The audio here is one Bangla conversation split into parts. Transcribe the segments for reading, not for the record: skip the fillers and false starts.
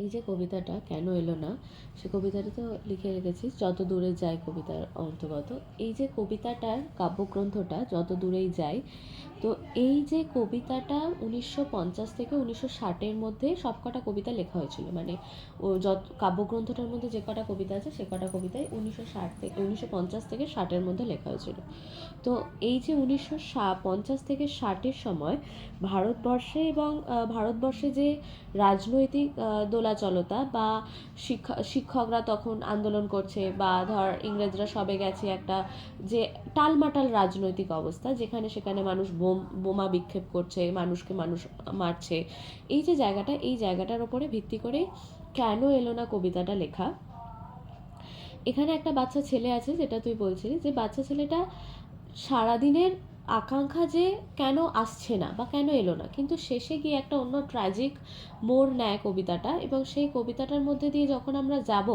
এই যে কবিতাটা কেন এলো না, সে কবিতাটা তো লিখে রেখেছি, যত দূরে যায় কবিতার অন্তর্গত। এই যে কবিতাটার কাব্যগ্রন্থটা যত দূরেই যায়, তো এই যে কবিতাটা 1950 থেকে 1960-এর মধ্যে সবকটা কবিতা লেখা হয়েছিল। মানে ও যত কাব্যগ্রন্থটার মধ্যে যে কটা কবিতা আছে সে কটা কবিতাই 1960 থেকে 1950 থেকে 60-এর মধ্যে লেখা হয়েছিল। তো এই যে 1950 থেকে 60-এর সময় ভারতবর্ষে এবং ভারতবর্ষে যে রাজনৈতিক দোলাচলতা বা শিক্ষকরা তখন আন্দোলন করছে, বা ধর ইংরেজরা সবে গেছে, একটা যে টালমাটাল রাজনৈতিক অবস্থা, যেখানে সেখানে মানুষ বোমা বিক্ষেপ করছে, মানুষকে মানুষ মারছে, এই যে জায়গাটা, এই জায়গাটার ওপরে ভিত্তি করেই কেন এলো না কবিতাটা লেখা। এখানে একটা বাচ্চা ছেলে আছে, যেটা তুই বলছিলি, যে বাচ্চা ছেলেটা সারাদিনের আকাঙ্ক্ষা যে কেন আসছে না বা কেন এলো না, কিন্তু শেষে গিয়ে একটা অন্য ট্র্যাজিক মোড় নেয় কবিতাটা, এবং সেই কবিতাটার মধ্যে দিয়ে যখন আমরা যাব,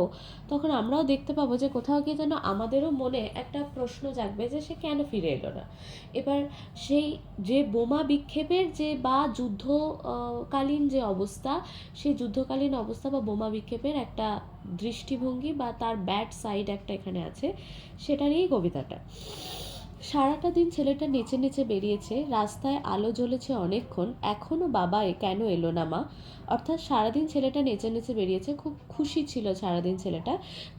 তখন আমরাও দেখতে পাবো যে কোথাও গিয়ে যেন আমাদেরও মনে একটা প্রশ্ন জাগবে যে সে কেন ফিরে এলো না। এবার সেই যে বোমা বিক্ষেপের যে বা যুদ্ধকালীন যে অবস্থা, সেই যুদ্ধকালীন অবস্থা বা বোমা বিক্ষেপের একটা দৃষ্টিভঙ্গি বা তার ব্যাড সাইড একটা এখানে আছে, সেটা নিয়েই কবিতাটা। সারাটা দিন ছেলেটা নেচে নেচে বেরিয়েছে, রাস্তায় আলো জ্বলেছে অনেকক্ষণ, এখনও বাবা কেন এলো না মা। অর্থাৎ সারাদিন ছেলেটা নেচে নেচে বেরিয়েছে, খুব খুশি ছিল সারাদিন ছেলেটা।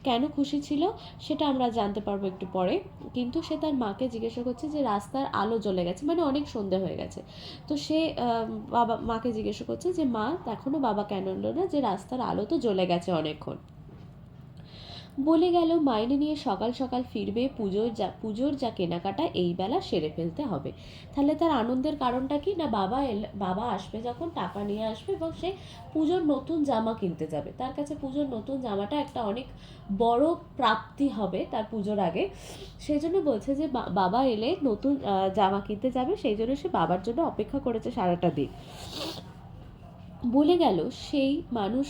কেন খুশি ছিল সেটা আমরা জানতে পারবো একটু পরে। কিন্তু সে তার মাকে জিজ্ঞাসা করছে যে রাস্তার আলো জ্বলে গেছে, মানে অনেক সন্ধে হয়ে গেছে। তো সে মাকে জিজ্ঞাসা করছে যে মা, এখনও বাবা কেন এলো না, যে রাস্তার আলো তো জ্বলে গেছে অনেকক্ষণ। বলে গেল মাইনে নিয়ে সকাল সকাল ফিরবে, পুজোর যা কেনাকাটা এই বেলা সেরে ফেলতে হবে। তাহলে তার আনন্দের কারণটা কি না, বাবা আসবে যখন, টাকা নিয়ে আসবে, এবং সে পুজোর নতুন জামা কিনতে যাবে। তার কাছে পুজোর নতুন জামাটা একটা অনেক বড় প্রাপ্তি হবে তার পুজোর আগে। সেই জন্য বলছে যে বাবা এলে নতুন জামা কিনতে যাবে, সেই জন্য সে বাবার জন্য অপেক্ষা করেছে সারাটা দিন। বলে গেল সেই মানুষ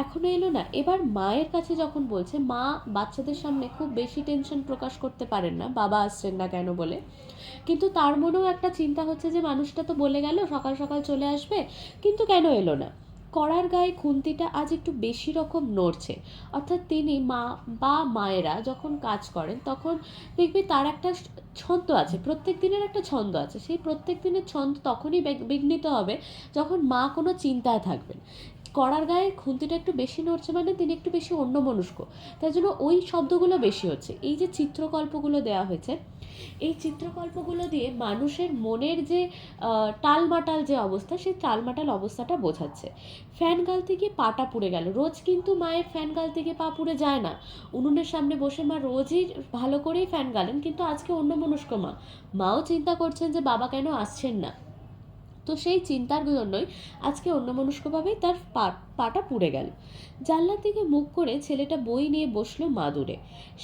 এখনো এলো না। এবার মায়ের কাছে যখন বলছে, মা বাচ্চাদের সামনে খুব বেশি টেনশন প্রকাশ করতে পারেন না বাবা আসছেন না কেন বলে, কিন্তু তার মনেও একটা চিন্তা হচ্ছে যে মানুষটা তো বলে গেল সকাল সকাল চলে আসবে, কিন্তু কেন এলো না। কড়ার গায়ে খুন্তিটা আজ একটু বেশি রকম নড়ছে। অর্থাৎ তিনি মায়েরা যখন কাজ করেন, তখন দেখবি তার একটা ছন্দ আছে, প্রত্যেক দিনের একটা ছন্দ আছে। সেই প্রত্যেক দিনের ছন্দ তখনই বিঘ্নিত হবে যখন মা কোনো চিন্তায় থাকবেন। কড়ার গায়ে খুন্তিটা একটু বেশি নড়ছে, মানে তিনি একটু বেশি অন্যমনস্ক, তাই জন্য ওই শব্দগুলো বেশি হচ্ছে। এই যে চিত্রকল্পগুলো দেওয়া হয়েছে, এই চিত্রকল্পগুলো দিয়ে মানুষের মনের যে টালমাটাল যে অবস্থা, সেই টালমাটাল অবস্থাটা বোঝাচ্ছে। ফ্যান গালতে গিয়ে পাটা পুড়ে গেল। রোজ কিন্তু মায়ের ফ্যান গালতে গিয়ে পা পুড়ে যায় না। উনুনের সামনে বসে মা রোজই ভালো করেই ফ্যান গালেন, কিন্তু আজকে অন্যমনস্ক মাও চিন্তা করছেন যে বাবা কেন আসছেন না। তো সেই চিন্তার জন্যই আজকে অন্যমনস্কভাবেই তার পাটা পুড়ে গেল। জানলার দিকে মুখ করে ছেলেটা বই নিয়ে বসলো মাদুরে,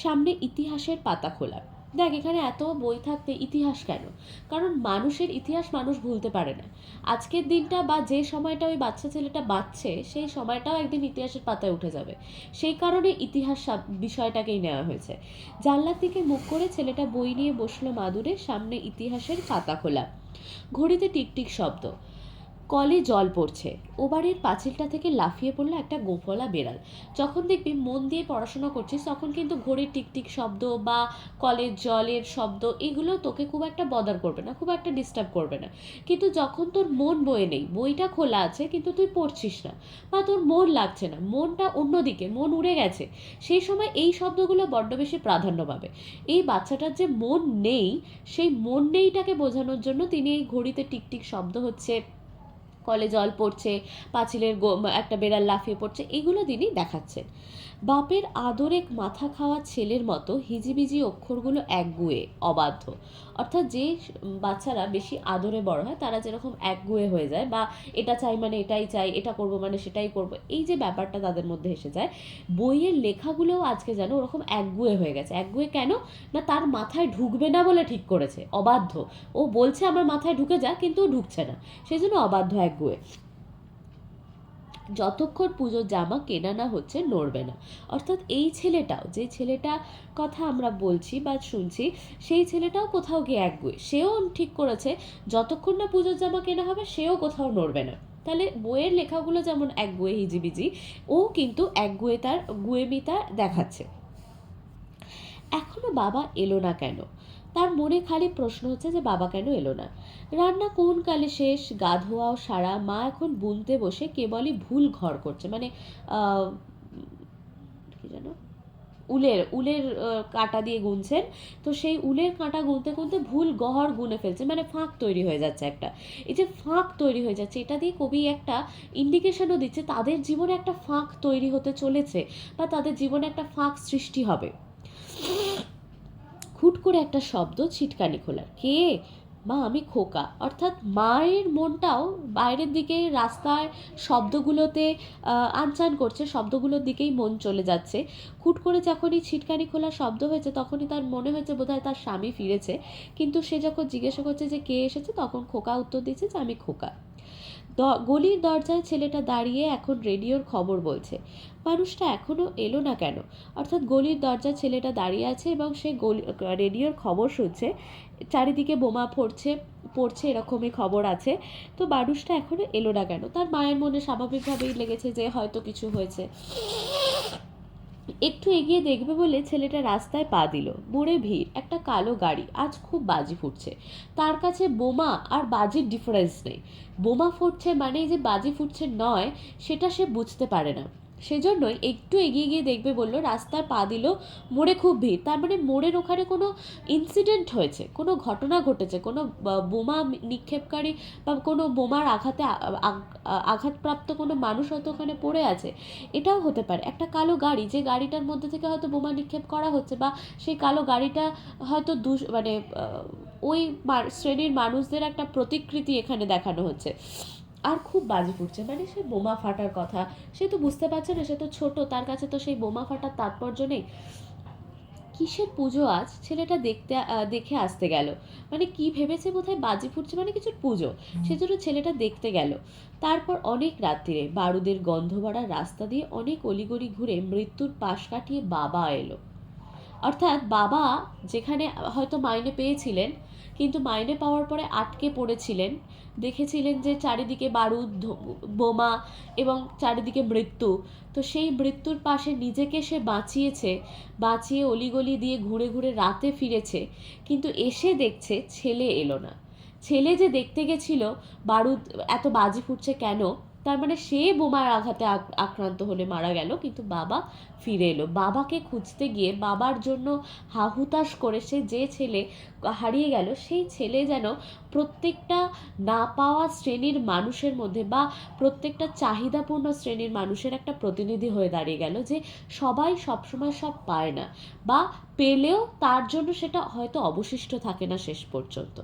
সামনে ইতিহাসের পাতা খোলা। দেখ, এখানে এত বই থাকতে ইতিহাস কেন? কারণ মানুষের ইতিহাস মানুষ ভুলতে পারে না। আজকের দিনটা বা যে সময়টা ওই বাচ্চা ছেলেটা বাঁচছে, সেই সময়টাও একদিন ইতিহাসের পাতায় উঠে যাবে। সেই কারণে ইতিহাস বিষয়টাকেই নেওয়া হয়েছে। জানলার দিকে মুখ করে ছেলেটা বই নিয়ে বসলো মাদুরে, সামনে ইতিহাসের পাতা খোলা। ঘড়িতে টিকটিক শব্দ। কলে জল পড়ছে। ও বাড়ির পাঁচিলটা থেকে লাফিয়ে পড়লো একটা গোঁফলা বেড়াল। যখন দেখবি মন দিয়ে পড়াশোনা করছিস, তখন কিন্তু ঘড়ির টিকটিক শব্দ বা কলের জলের শব্দ এগুলো তোকে খুব একটা বদার করবে না, খুব একটা ডিস্টার্ব করবে না। কিন্তু যখন তোর মন বয়ে নেই, বইটা খোলা আছে কিন্তু তুই পড়ছিস না, বা তোর মন লাগছে না, মনটা অন্যদিকে, মন উড়ে গেছে, সেই সময় এই শব্দগুলো বড্ড বেশি প্রাধান্য পাবে। এই বাচ্চাটার যে মন নেই, সেই মন নেইটাকে বোঝানোর জন্য তিনি এই ঘড়িতে টিকটিক শব্দ হচ্ছে, কলে জল পড়ছে, পাঁচিলের একটা বেড়াল লাফিয়ে পড়ছে, এগুলো তিনি দেখাচ্ছেন। বাপের আদরে মাথা খাওয়া ছেলের মতো হিজিবিজি অক্ষরগুলো একগুয়ে, অবাধ্য। অর্থাৎ যে বাচ্চারা বেশি আদরে বড় হয়, তারা যেরকম একগুয়ে হয়ে যায়, বা এটা চাই মানে এটাই চাই, এটা করব মানে সেটাই করব, এই যে ব্যাপারটা তাদের মধ্যে এসে যায়, বইয়ের লেখাগুলোও আজকে যেন ওরকম একগুয়ে হয়ে গেছে। একগুয়ে কেন না, তার মাথায় ঢুকবে না বলে ঠিক করেছে, অবাধ্য। ও বলছে আমার মাথায় ঢুকে যা, কিন্তু ঢুকছে না, সেই জন্য অবাধ্য একগুয়ে। যতক্ষণ পুজোর জামা কেনা না হচ্ছে নড়বে না। অর্থাৎ এই ছেলেটাও, যে ছেলেটা কথা আমরা বলছি বা শুনছি, সেই ছেলেটাও কোথাও গিয়ে একগুয়ে। সেও ঠিক করেছে যতক্ষণ না পুজোর জামা কেনা হবে সেও কোথাও নড়বে না। তাহলে বইয়ের লেখাগুলো যেমন একগুঁয়ে হিজিবিজি, ও কিন্তু একগুঁয়ে তার গুয়েমিতা দেখাচ্ছে। এখনো বাবা এলো না কেন? তার মনে খালি প্রশ্ন হচ্ছে যে বাবা কেন এলো না। রান্না কোন কালে শেষ, গা ধোয়াও সারা, মা এখন বুনতে বসে কেবলই ভুল ঘর করছে, মানে কি যেন উলের উলের কাঁটা দিয়ে গুনছেন, তো সেই উলের কাঁটা গুনতে গুনতে ভুল গহর গুনে ফেলছে, মানে ফাঁক তৈরি হয়ে যাচ্ছে একটা। এই যে ফাঁক তৈরি হয়ে যাচ্ছে, এটা দিয়ে কবি একটা ইন্ডিকেশনও দিচ্ছে তাদের জীবনে একটা ফাঁক তৈরি হতে চলেছে, বা তাদের জীবনে একটা ফাঁক সৃষ্টি হবে। হুট করে একটা শব্দ, ছিটকানি খোলার। কে? মা, আমি খোকা। অর্থাৎ মায়ের মনটাও বাইরের দিকে রাস্তায় শব্দগুলোতে আনচান করছে, শব্দগুলোর দিকেই মন চলে যাচ্ছে। হুট করে যখনই ছিটকানি খোলা শব্দ হয়েছে তখনই তার মনে হয়েছে বোধহয় তার স্বামী ফিরেছে, কিন্তু সে যখন জিজ্ঞাসা করছে যে কে এসেছে, তখন খোকা উত্তর দিচ্ছে যে আমি খোকা। গলির দরজায় ছেলেটা দাঁড়িয়ে এখন রেডিওর খবর বলছে। মানুষটা এখনো এলো না কেন? অর্থাৎ গলির দরজায় ছেলেটা দাঁড়িয়ে আছে এবং সে রেডিওর খবর শুনছে, চারিদিকে বোমা পড়ছে এরকমই খবর আছে। তো মানুষটা এখনো এলো না কেন? তার মায়ের মনে স্বাভাবিকভাবেই লেগেছে যে হয়তো কিছু হয়েছে। একটু এগিয়ে দেখবে বলে ছেলেটা রাস্তায় পা দিল। মোড়ে ভিড়, একটা কালো গাড়ি, আজ খুব বাজি ফুটছে। তার কাছে বোমা আর বাজির ডিফারেন্স নেই। বোমা ফুটছে মানে যে বাজি ফুটছে নয়, সেটা সে বুঝতে পারে না। সেজন্যই একটু এগিয়ে গিয়ে দেখবে বলল, রাস্তায় পা দিল, মোড়ে খুব ভিড়, তার মানে মোড়ের ওখানে কোনো ইনসিডেন্ট হয়েছে, কোনো ঘটনা ঘটেছে, কোনো বোমা নিক্ষেপকারী বা কোনো বোমার আঘাতে আঘাতপ্রাপ্ত কোনো মানুষ হয়তো ওখানে পড়ে আছে। এটাও হতে পারে একটা কালো গাড়ি, যে গাড়িটার মধ্যে থেকে হয়তো বোমা নিক্ষেপ করা হচ্ছে, বা সেই কালো গাড়িটা হয়তো মানে ওই শ্রেণীর মানুষদের একটা প্রতিকৃতি এখানে দেখানো হচ্ছে। আর খুব বাজি ফুটছে, মানে সে বোমা ফাটার কথা সে তো বুঝতে পারছে না, সে তো ছোট, তার কাছে তো সেই বোমা ফাটার তাৎপর্য নেই। কিসের পুজো আজ? ছেলেটা দেখে আসতে গেল। মানে কি ভেবেছে, বোধহয় বাজি ফুটছে মানে কিছুর পুজো, সেজন্য ছেলেটা দেখতে গেল। তারপর অনেক রাত্রিরে বারুদের গন্ধ ভরা রাস্তা দিয়ে অনেক অলিগলি ঘুরে মৃত্যুর পাশ কাটিয়ে বাবা এলো। অর্থাৎ বাবা যেখানে হয়তো মাইনে পেয়েছিলেন, কিন্তু মাইনে পাওয়ার পরে আটকে পড়েছিলেন, দেখেছিলেন যে চারিদিকে বারুদ, বোমা এবং চারিদিকে মৃত্যু। তো সেই মৃত্যুর পাশে নিজেকে সে বাঁচিয়ে অলিগলি দিয়ে ঘুরে ঘুরে রাতে ফিরেছে, কিন্তু এসে দেখছে ছেলে এলো না। ছেলে যে দেখতে গেছিল বারুদ এত বাজি ফুটছে কেন, তার মানে সে বোমার আঘাতে আক্রান্ত হলে মারা গেল, কিন্তু বাবা ফিরে এলো। বাবাকে খুঁজতে গিয়ে বাবার জন্য হাহুতাশ করে সে যে ছেলে হারিয়ে গেল, সেই ছেলে যেন প্রত্যেকটা না পাওয়া শ্রেণীর মানুষের মধ্যে, বা প্রত্যেকটা চাহিদাপূর্ণ শ্রেণীর মানুষের একটা প্রতিনিধি হয়ে দাঁড়িয়ে গেল, যে সবাই সবসময় সব পায় না, বা পেলেও তার জন্য সেটা হয়তো অবশিষ্ট থাকে না শেষ পর্যন্ত।